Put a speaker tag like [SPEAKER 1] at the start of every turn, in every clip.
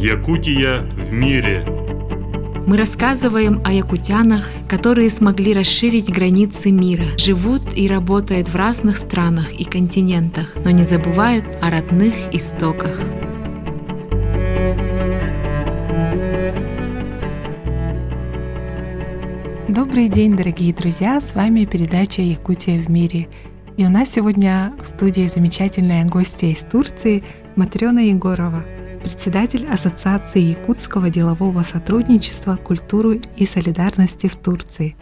[SPEAKER 1] Якутия в мире.
[SPEAKER 2] Мы рассказываем о якутянах, которые смогли расширить границы мира, живут и работают в разных странах и континентах, но не забывают о родных истоках.
[SPEAKER 3] Добрый день, дорогие друзья! С вами передача «Якутия в мире». И у нас сегодня в студии замечательная гостья из Турции Матрёна Егорова, председатель Ассоциации якутского делового сотрудничества, культуры и солидарности в Турции.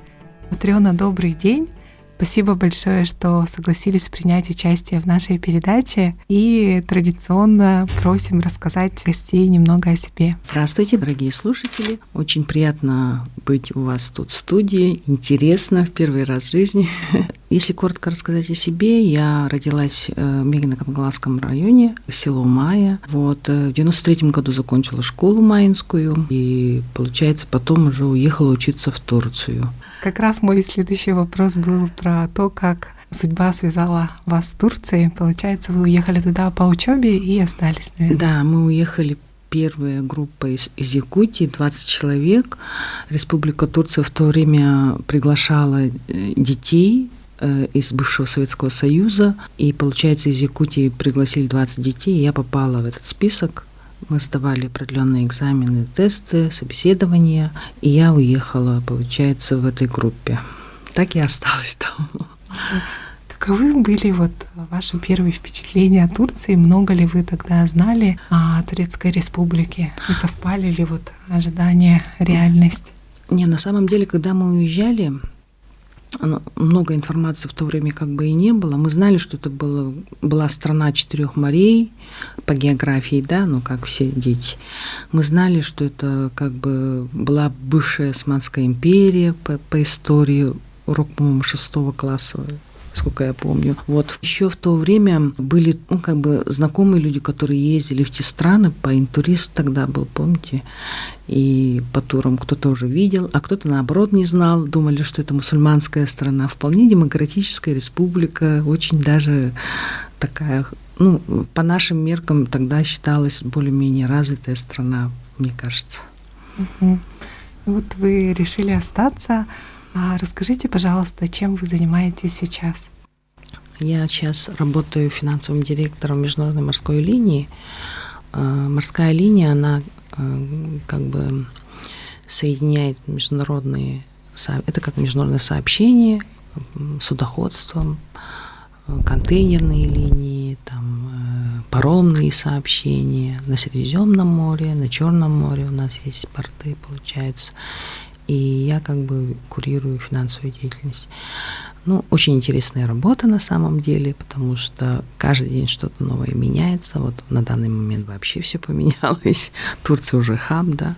[SPEAKER 3] Матрёна, добрый день! Спасибо большое, что согласились принять участие в нашей передаче. И традиционно просим рассказать гостей немного о себе.
[SPEAKER 4] Здравствуйте, дорогие слушатели. Очень приятно быть у вас тут в студии. Интересно, в первый раз в жизни. Если коротко рассказать о себе, я родилась в Мегино-Камгаласском районе, село Майя. В 93-м году закончила школу майинскую и, получается, потом уже уехала учиться в Турцию.
[SPEAKER 3] Как раз мой следующий вопрос был про то, как судьба связала вас с Турцией. Получается, вы уехали туда по учебе и остались, наверное?
[SPEAKER 4] Да, мы уехали. Первая группа из Якутии, 20 человек. Республика Турция в то время приглашала детей из бывшего Советского Союза. И, получается, из Якутии пригласили 20 детей, и я попала в этот список. Мы сдавали определенные экзамены, тесты, собеседования, и я уехала, получается, в этой группе. Так и осталась там.
[SPEAKER 3] Каковы были ваши первые впечатления о Турции? Много ли вы тогда знали о Турецкой Республике? И совпали ли ожидания, реальность?
[SPEAKER 4] Не, на самом деле, когда мы уезжали, много информации в то время как бы и не было. Мы знали, что это была страна 4 морей по географии, да, как все дети. Мы знали, что это как бы была бывшая Османская империя по истории, урок, по-моему, 6 класса, сколько я помню. Еще в то время были знакомые люди, которые ездили в те страны, по интурист тогда был, помните, и по турам кто-то уже видел, а кто-то, наоборот, не знал, думали, что это мусульманская страна. Вполне демократическая республика, очень даже такая, по нашим меркам тогда считалась более-менее развитая страна, мне кажется.
[SPEAKER 3] Вы решили остаться. Расскажите, пожалуйста, чем вы занимаетесь сейчас?
[SPEAKER 4] Я сейчас работаю финансовым директором международной морской линии. Морская линия, она как бы соединяет международные, это как международное сообщение, судоходством, контейнерные линии, паромные сообщения на Средиземном море, на Черном море у нас есть порты, получается. И я как бы курирую финансовую деятельность. Очень интересная работа на самом деле, потому что каждый день что-то новое меняется. На данный момент вообще все поменялось. Турция уже хаб, да.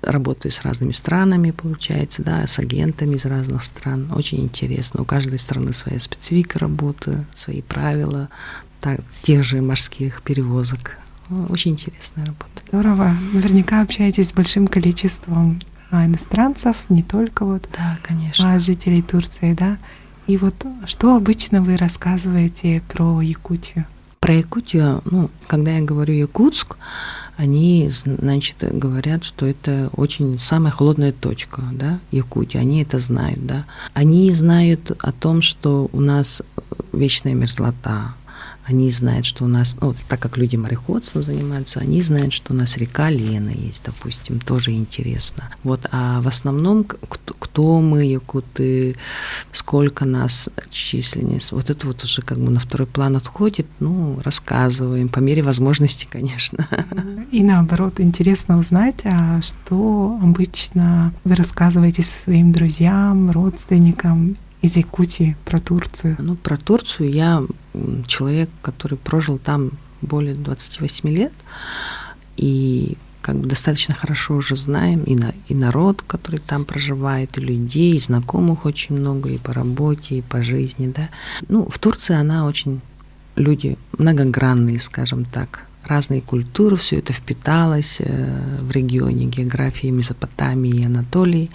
[SPEAKER 4] Работаю с разными странами, получается, да, с агентами из разных стран. Очень интересно. У каждой страны своя специфика работы, свои правила, тех же морских перевозок. Очень интересная работа.
[SPEAKER 3] Здорово. Наверняка общаетесь с большим количеством иностранцев, не только
[SPEAKER 4] да, конечно.
[SPEAKER 3] Жителей Турции, да? И что обычно вы рассказываете про Якутию?
[SPEAKER 4] Про Якутию, когда я говорю Якутск, они, говорят, что это очень самая холодная точка, да, Якутия. Они это знают, да. Они знают о том, что у нас вечная мерзлота. Они знают, что у нас, так как люди мореходством занимаются, они знают, что у нас река Лена есть, допустим, тоже интересно. А в основном, кто мы, якуты, сколько нас численность, это уже как бы на второй план отходит, рассказываем, по мере возможности, конечно.
[SPEAKER 3] И наоборот, интересно узнать, что обычно вы рассказываете своим друзьям, родственникам из Якутии про Турцию?
[SPEAKER 4] Про Турцию я человек, который прожил там более 28 лет, и как бы достаточно хорошо уже знаем и народ, который там проживает, и людей, и знакомых очень много, и по работе, и по жизни, да. В Турции она очень люди многогранные, скажем так. разные культуры, все это впиталось в регионе географии Месопотамии и Анатолии,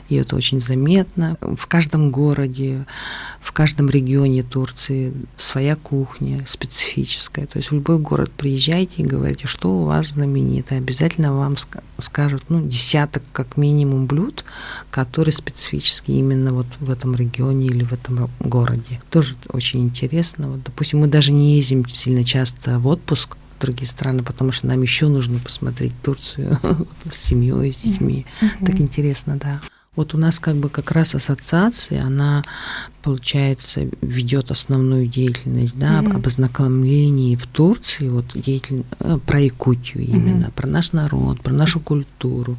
[SPEAKER 4] и это очень заметно. В каждом городе, в каждом регионе Турции своя кухня специфическая. То есть в любой город приезжайте и говорите, что у вас знаменито. Обязательно вам скажут десяток как минимум блюд, которые специфические именно вот в этом регионе или в этом городе. Тоже очень интересно. Вот, допустим, мы даже не ездим сильно часто в отпуск в другие страны, потому что нам еще нужно посмотреть Турцию с семьей, с детьми. Так интересно, да. Вот у нас как раз ассоциация, она, получается, ведет основную деятельность, об ознакомлении в Турции, про Якутию именно, про наш народ, про нашу культуру,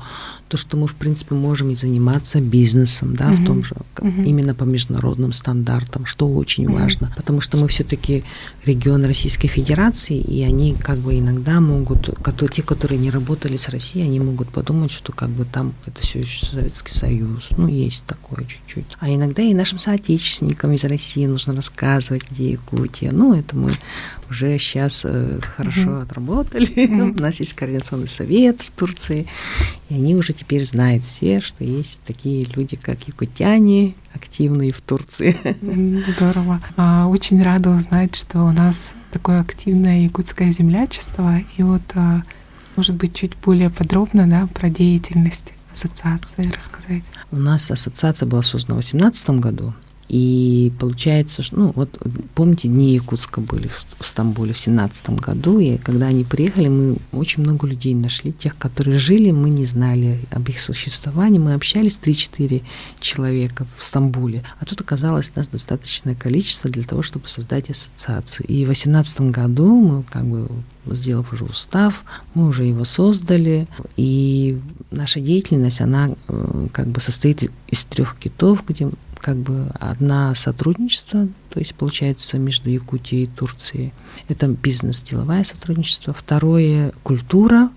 [SPEAKER 4] то, что мы, в принципе, можем и заниматься бизнесом, в том же, именно по международным стандартам, что очень важно, потому что мы все-таки регион Российской Федерации, и они иногда могут, те, которые не работали с Россией, они могут подумать, что там это все еще Советский Союз. Есть такое чуть-чуть. А иногда и нашим соотечественникам из России нужно рассказывать, где Якутия. Это мы уже сейчас хорошо отработали. У нас есть координационный совет в Турции, и они уже теперь знают все, что есть такие люди, как якутяне, активные в Турции.
[SPEAKER 3] Здорово. Очень рада узнать, что у нас такое активное якутское землячество. И может быть, чуть более подробно, про деятельность ассоциации рассказать.
[SPEAKER 4] У нас ассоциация была создана в 2018 году, и получается, помните, дни Якутска были в Стамбуле в 2017 году, и когда они приехали, мы очень много людей нашли, тех, которые жили, мы не знали об их существовании, мы общались 3-4 человека в Стамбуле, а тут оказалось нас достаточное количество для того, чтобы создать ассоциацию. И в 2018 году мы сделав уже устав, мы уже его создали, и наша деятельность, она состоит из 3 китов, где одна сотрудничество, то есть получается между Якутией и Турцией. Это бизнес-деловое сотрудничество. Второе — культура,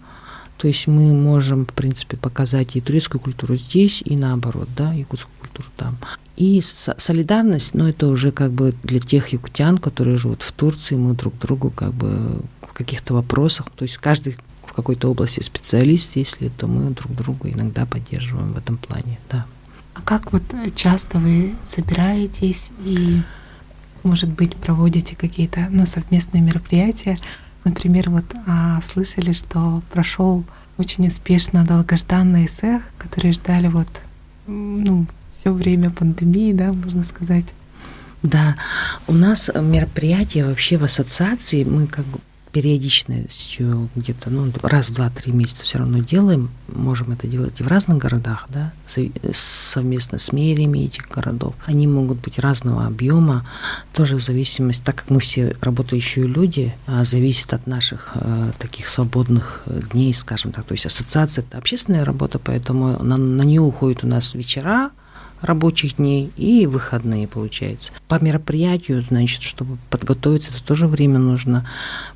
[SPEAKER 4] то есть мы можем, в принципе, показать и турецкую культуру здесь, и наоборот, якутскую культуру там. И солидарность, это уже для тех якутян, которые живут в Турции, мы друг другу в каких-то вопросах, то есть каждый в какой-то области специалист, если то мы друг друга иногда поддерживаем в этом плане, да.
[SPEAKER 3] А как часто вы собираетесь и, может быть, проводите какие-то совместные мероприятия? Например, слышали, что прошел очень успешно долгожданный СЭХ, который ждали все время пандемии, можно сказать.
[SPEAKER 4] Да, у нас мероприятия вообще в ассоциации, мы периодичностью где-то раз в 2-3 месяца все равно делаем, можем это делать и в разных городах, совместно с мэриями этих городов. Они могут быть разного объема, тоже в зависимости, так как мы все работающие люди, зависит от наших таких свободных дней, скажем так. То есть ассоциация — это общественная работа, поэтому на нее уходят у нас вечера рабочих дней и выходные, получается. По мероприятию, чтобы подготовиться, это тоже время нужно.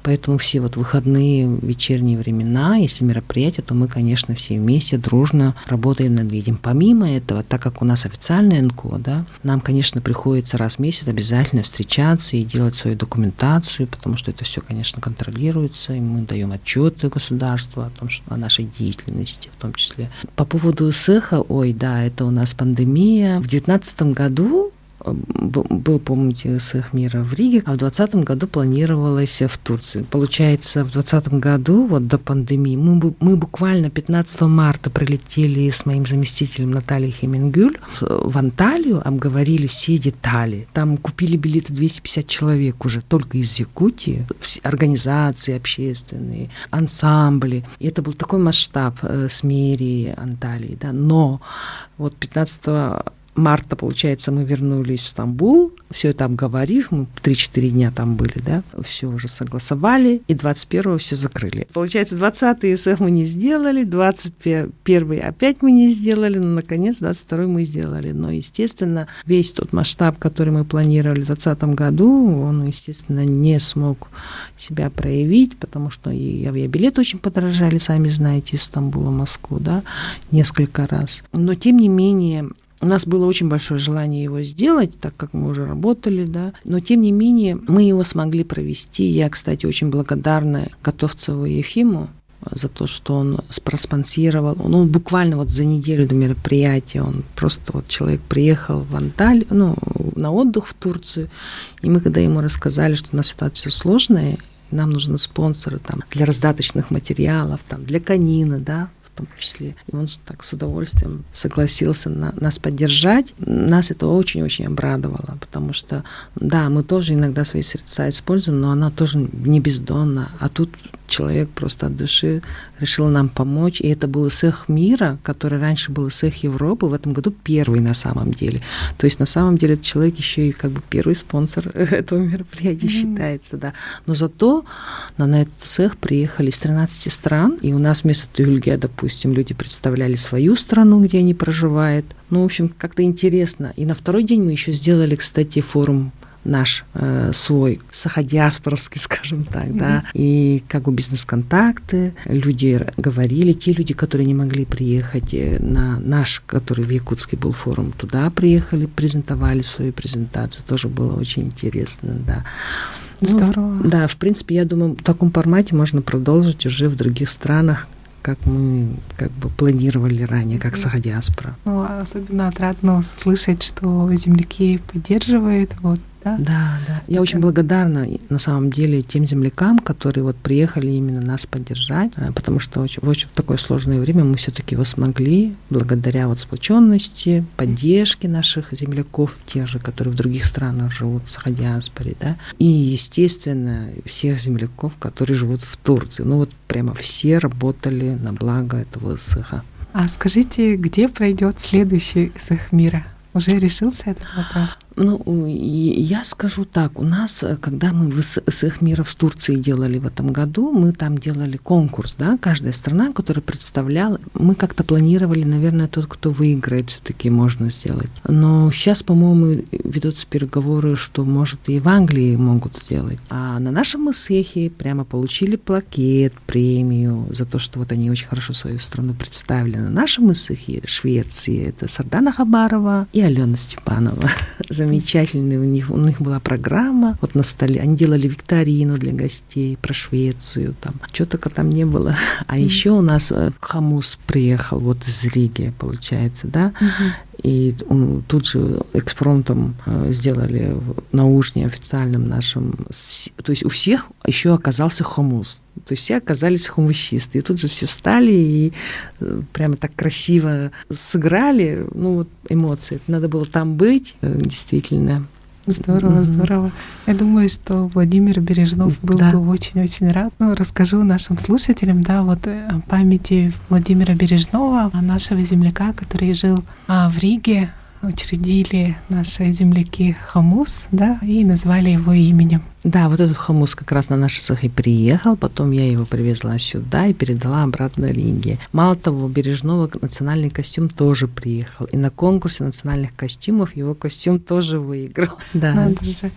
[SPEAKER 4] Поэтому все выходные, вечерние времена, если мероприятие, то мы, конечно, все вместе дружно работаем над этим. Помимо этого, так как у нас официальное НКО, нам, конечно, приходится раз в месяц обязательно встречаться и делать свою документацию, потому что это все, конечно, контролируется, и мы даем отчеты государству о нашей деятельности, в том числе. По поводу СЭХа, это у нас пандемия. В 2019 году был, помните, СЭХ мира в Риге, а в 2020 году планировалось в Турции. Получается, в 2020 году, до пандемии, мы буквально 15 марта прилетели с моим заместителем Натальей Хемингюль в Анталию, обговорили все детали. Там купили билеты 250 человек уже только из Якутии, организации общественные, ансамбли. И это был такой масштаб с мэрией Анталии, но 15 марта, получается, мы вернулись в Стамбул, все это обговорив, мы 3-4 дня там были, все уже согласовали, и 21-го все закрыли. Получается, 20-й СЭХ мы не сделали, 21-й опять мы не сделали, но, наконец, 22-й мы сделали. Но, естественно, весь тот масштаб, который мы планировали в 2020 году, он, естественно, не смог себя проявить, потому что и авиабилеты очень подорожали, сами знаете, из Стамбула в Москву, несколько раз. Но, тем не менее, У нас было очень большое желание его сделать, так как мы уже работали, да, но тем не менее мы его смогли провести. Я, кстати, очень благодарна Готовцеву Ефиму за то, что он проспонсировал. Он буквально вот за неделю до мероприятия, он просто вот человек приехал в Анталию, на отдых в Турцию, и мы когда ему рассказали, что у нас ситуация сложная, нам нужны спонсоры там, для раздаточных материалов, там, для конины, да, в том числе. И он так с удовольствием согласился нас поддержать. Нас это очень-очень обрадовало, потому что, да, мы тоже иногда свои средства используем, но она тоже не бездонна. А тут человек просто от души решил нам помочь. И это был ИСЭХ мира, который раньше был ИСЭХ Европы, в этом году первый на самом деле. То есть на самом деле этот человек еще и как бы первый спонсор этого мероприятия считается, да. Но зато на этот ИСЭХ приехали из 13 стран, и у нас вместо Тюльге, допустим, люди представляли свою страну, где они проживают. В общем, как-то интересно. И на второй день мы еще сделали, кстати, форум наш свой, саха-диаспоровский, скажем так, да, и как бы бизнес-контакты, люди говорили, те люди, которые не могли приехать на наш, который в Якутске был форум, туда приехали, презентовали свою презентацию, тоже было очень интересно, да.
[SPEAKER 3] Здорово.
[SPEAKER 4] Да, в принципе, я думаю, в таком формате можно продолжить уже в других странах, как мы как бы планировали ранее, как саха-диаспора.
[SPEAKER 3] Особенно отрадно слышать, что земляки поддерживают, вот, да?
[SPEAKER 4] Да. Я очень благодарна, на самом деле, тем землякам, которые вот приехали именно нас поддержать, потому что в такое сложное время мы все-таки его смогли, благодаря вот сплоченности, поддержке наших земляков, тех же, которые в других странах живут, в саха-диаспоре, да, и, естественно, всех земляков, которые живут в Турции. Вот прямо все работали на благо этого ИСЭХа.
[SPEAKER 3] А скажите, где пройдет следующий ИСЭХ мира? Уже решился этот вопрос?
[SPEAKER 4] Я скажу так, у нас, когда мы в ИСЭХ мира в Турции делали в этом году, мы там делали конкурс, да, каждая страна, которая представляла, мы как-то планировали, наверное, тот, кто выиграет, все-таки можно сделать. Но сейчас, по-моему, ведутся переговоры, что, может, и в Англии могут сделать. А на нашем ИСЭХе прямо получили плакет, премию за то, что вот они очень хорошо свою страну представили. На нашем ИСЭХе Швеции это Сардана Хабарова и Алена Степанова. Замечательный у них была программа. Вот на столе они делали викторину для гостей про Швецию, там чего только там не было. А еще у нас Хамус приехал вот из Риги, получается, да. И тут же экспромтом сделали на ужине официальном нашем. То есть у всех еще оказался хумус. То есть все оказались хумусисты. И тут же все встали и прямо так красиво сыграли. Эмоции. Надо было там быть, действительно.
[SPEAKER 3] Здорово, здорово. Я думаю, что Владимир Бережнов был бы очень-очень рад. Расскажу нашим слушателям, о памяти Владимира Бережнова, нашего земляка, который жил в Риге. Учредили наши земляки Хамус, и назвали его именем.
[SPEAKER 4] Да, вот этот Хамус как раз на наш ИСЭХ и приехал, потом я его привезла сюда и передала обратно Риге. Мало того, Бережного национальный костюм тоже приехал, и на конкурсе национальных костюмов его костюм тоже выиграл. Да.
[SPEAKER 3] Надо же.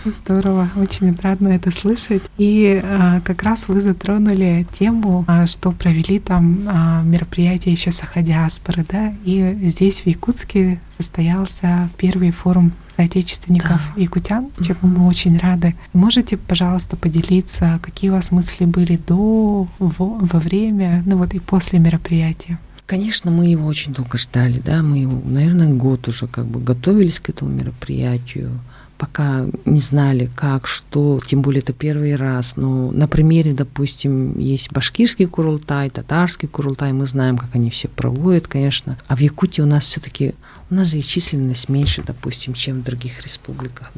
[SPEAKER 3] Здорово, очень отрадно это слышать. И как раз вы затронули тему, что провели там мероприятие еще саха-диаспоры, и здесь в Якутске состоялся первый форум соотечественников якутян, чему мы очень рады. Можете, пожалуйста, поделиться, какие у вас мысли были во время, и после мероприятия?
[SPEAKER 4] Конечно, мы его очень долго ждали, мы его, наверное, год уже готовились к этому мероприятию, пока не знали, как, что, тем более это первый раз. Но на примере, допустим, есть башкирский курултай, татарский курултай, мы знаем, как они все проводят, конечно. А в Якутии у нас же и численность меньше, допустим, чем в других республиках,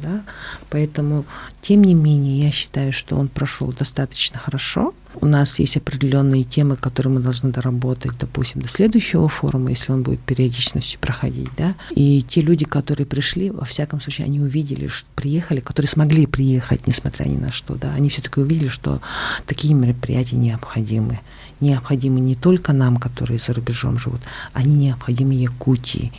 [SPEAKER 4] Поэтому, тем не менее, я считаю, что он прошел достаточно хорошо. У нас есть определенные темы, которые мы должны доработать, допустим, до следующего форума, если он будет периодичностью проходить, И те люди, которые пришли, во всяком случае, они увидели, что приехали, которые смогли приехать, несмотря ни на что, Они все-таки увидели, что такие мероприятия необходимы. Необходимы не только нам, которые за рубежом живут, они необходимы Якутии.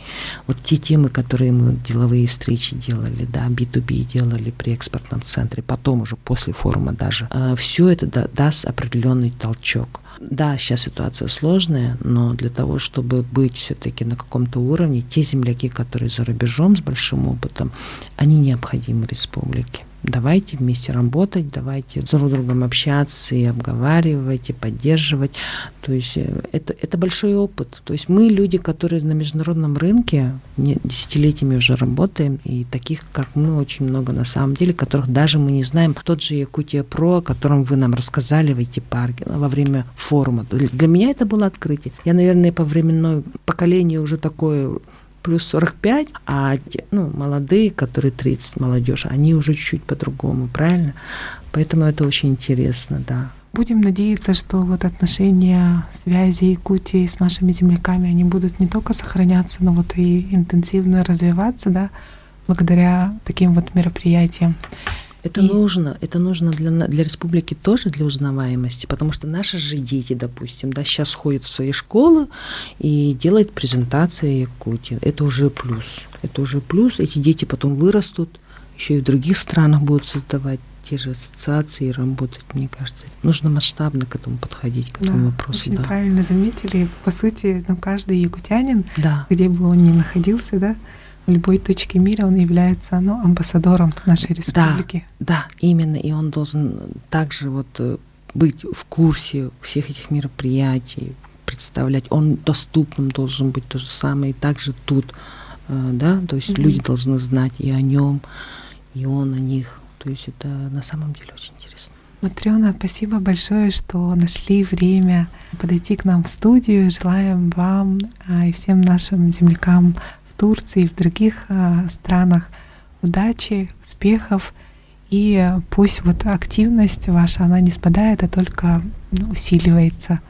[SPEAKER 4] Вот те темы, которые мы деловые встречи делали, B2B делали при экспортном центре, потом уже после форума даже, все это даст определенные определенный толчок. Да, сейчас ситуация сложная, но для того, чтобы быть все-таки на каком-то уровне, те земляки, которые за рубежом с большим опытом, они необходимы республике. Давайте вместе работать, давайте друг с другом общаться и обговаривать, и поддерживать. То есть это большой опыт. То есть мы люди, которые на международном рынке десятилетиями уже работаем, и таких, как мы, очень много на самом деле, которых даже мы не знаем. Тот же Якутия Про, о котором вы нам рассказали в IT-парке во время форума. Для меня это было открытие. Я, наверное, по временной поколению уже такое плюс 45, а молодые, которые 30, молодежь, они уже чуть-чуть по-другому, правильно? Поэтому это очень интересно, да.
[SPEAKER 3] Будем надеяться, что вот отношения, связи Якутии с нашими земляками, они будут не только сохраняться, но вот и интенсивно развиваться, да, благодаря таким вот мероприятиям.
[SPEAKER 4] Это нужно для республики тоже, для узнаваемости, потому что наши же дети, допустим, да, сейчас ходят в свои школы и делают презентации Якутии. Это уже плюс. Эти дети потом вырастут, еще и в других странах будут создавать те же ассоциации и работать, мне кажется. Нужно масштабно к этому подходить, к этому вопросу.
[SPEAKER 3] Очень правильно заметили. По сути, каждый якутянин,
[SPEAKER 4] да,
[SPEAKER 3] где бы он ни находился, да, в любой точке мира он является амбассадором нашей республики.
[SPEAKER 4] Да, именно. И он должен также быть в курсе всех этих мероприятий, представлять. Он доступным должен быть то же самое. И также тут, да, то есть люди должны знать и о нем, и он о них. То есть это на самом деле очень интересно.
[SPEAKER 3] Матрёна, спасибо большое, что нашли время подойти к нам в студию. Желаем вам и всем нашим землякам в Турции и в других странах удачи, успехов. И пусть активность ваша, она не спадает, а только усиливается.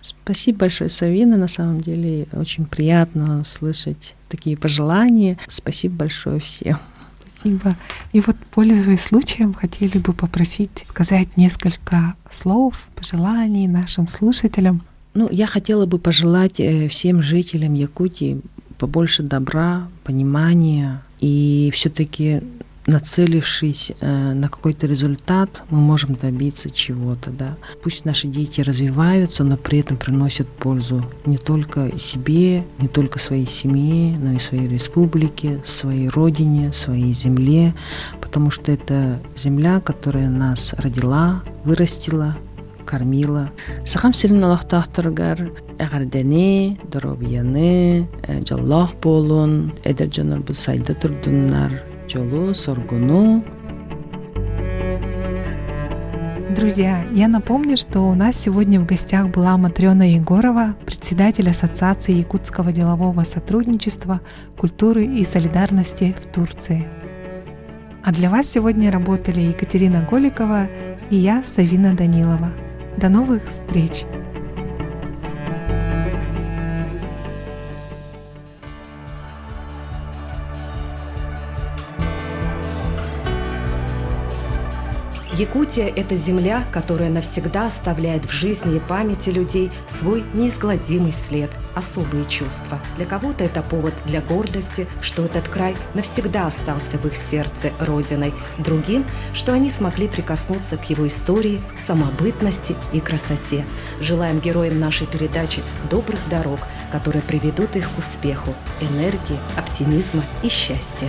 [SPEAKER 4] Спасибо большое, Савина. На самом деле очень приятно слышать такие пожелания. Спасибо большое всем.
[SPEAKER 3] Спасибо. И пользуясь случаем, хотели бы попросить сказать несколько слов, пожеланий нашим слушателям.
[SPEAKER 4] Я хотела бы пожелать всем жителям Якутии побольше добра, понимания, и все-таки нацелившись на какой-то результат, мы можем добиться чего-то, да. Пусть наши дети развиваются, но при этом приносят пользу не только себе, не только своей семье, но и своей республике, своей родине, своей земле, потому что это земля, которая нас родила, вырастила, кормила. Сахам сирин Аллахтахтаргар, эгардене, доробияне, джаллах болун, эдерджанар бусайда турдуннар, джолу соргуну.
[SPEAKER 3] Друзья, я напомню, что у нас сегодня в гостях была Матрёна Егорова, председатель Ассоциации якутского делового сотрудничества, культуры и солидарности в Турции. А для вас сегодня работали Екатерина Голикова и я, Савина Данилова. До новых встреч!
[SPEAKER 5] Якутия – это земля, которая навсегда оставляет в жизни и памяти людей свой неизгладимый след, особые чувства. Для кого-то это повод для гордости, что этот край навсегда остался в их сердце родиной. Другим, что они смогли прикоснуться к его истории, самобытности и красоте. Желаем героям нашей передачи добрых дорог, которые приведут их к успеху, энергии, оптимизма и счастья.